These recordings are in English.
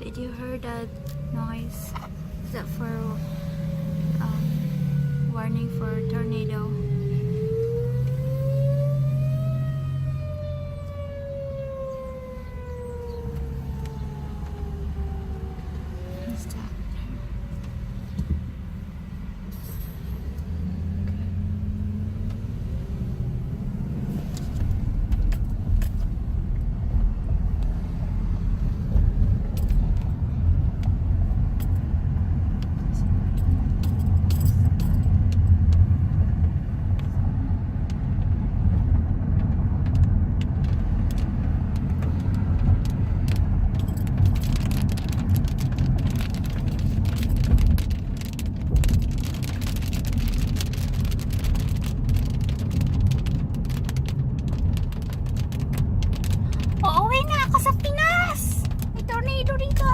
Did you hear that noise? Is that for warning for tornado? Uuwi na ako sa Pinas! May tornado dito!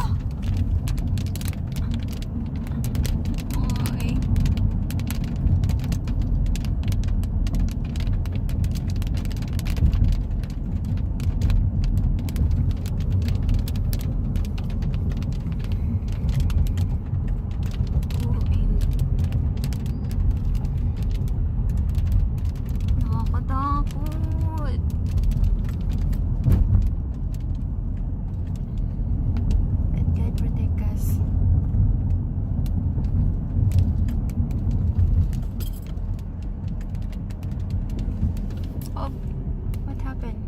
Ay. Nakakatakot. God protect us. Oh, what happened?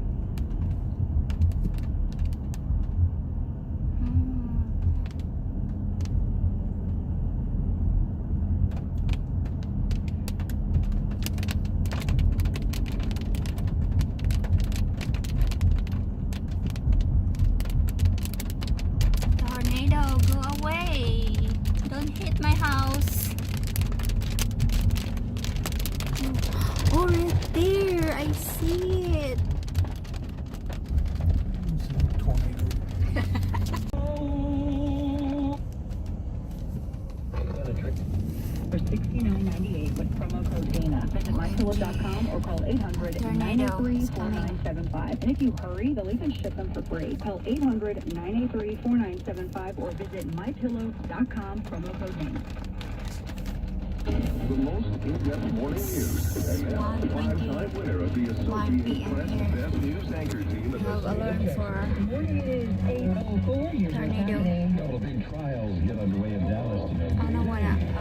Tornado, go away! Don't hit my house. Oh, right there! I see it. For $69.98 with promo code Dana. Visit mypillow.com or call 800-983-4975. And if you hurry, they'll even ship them for free. Call 800-983-4975 or visit mypillow.com, promo code Dana. The most in-depth morning news. And now, the five-time winner of the Associated Press Best News Anchor Team of the Have alert for Morning is 8:04. Here's what's tornado. happening. All the big trials get underway in Dallas today. I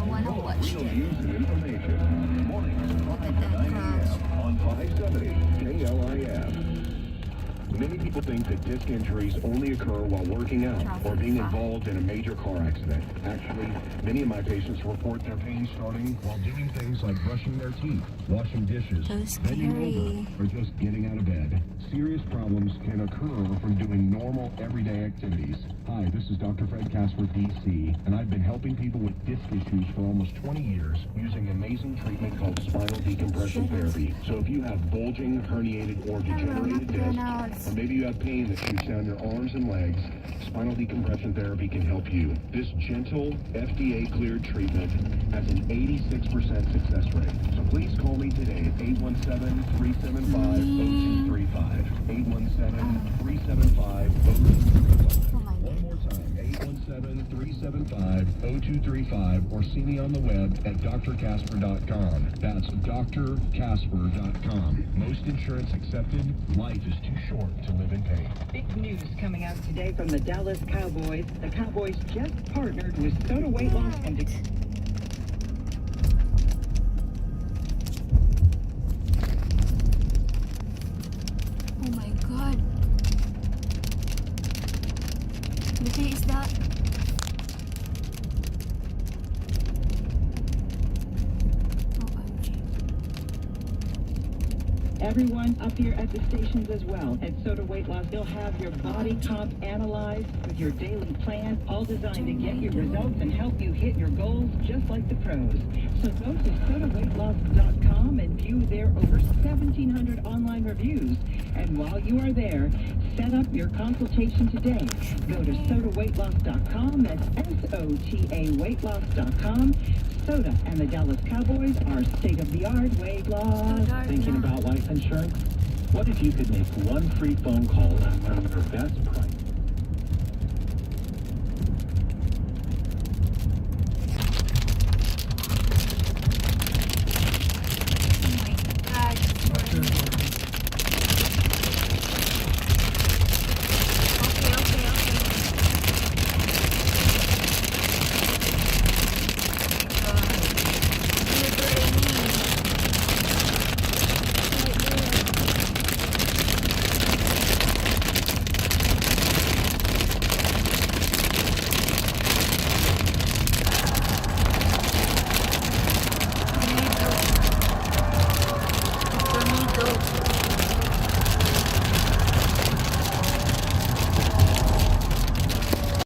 wanna watch Real it. news and information. Mornings at 5 to 9 a.m. on 570 KLIF. Many people think that disc injuries only occur while working out or being involved in a major car accident. Actually, many of my patients report their pain starting while doing things like brushing their teeth, washing dishes, So bending scary. over, or just getting out of bed. Serious problems can occur from doing normal, everyday activities. Hi, this is Dr. Fred Casper, DC, and I've been helping people with disc issues for almost 20 years using amazing treatment called spinal decompression therapy. So if you have bulging, herniated, or degenerated discs, or maybe you have pain that shoots down your arms and legs, spinal decompression therapy can help you. This gentle, FDA-cleared treatment has an 86% success rate. So please call me today at 817-375-0235. 817-375-0235. Oh my One God. more time, 817-375-0235, or see me on the web at drcasper.com. That's drcasper.com. Most insurance accepted. Life is too short to live in pain. Big news coming out today from the Dallas Cowboys. The Cowboys just partnered with Soda Weight Loss and Oh my God. What is that? OMG. everyone up here at the stations as well. At Soda Weight Loss, they'll have your body comp analyzed with your daily plan, all designed to get you results and help you hit your goals just like the pros. So go to sodaweightloss.com and view their over 1,700 online reviews. And while you are there, set up your consultation today. Go to sodaweightloss.com. That's SOTA weightloss.com. Soda and the Dallas Cowboys are state-of-the-art weight loss. Thinking about life insurance? What if you could make one free phone call and learn your best price?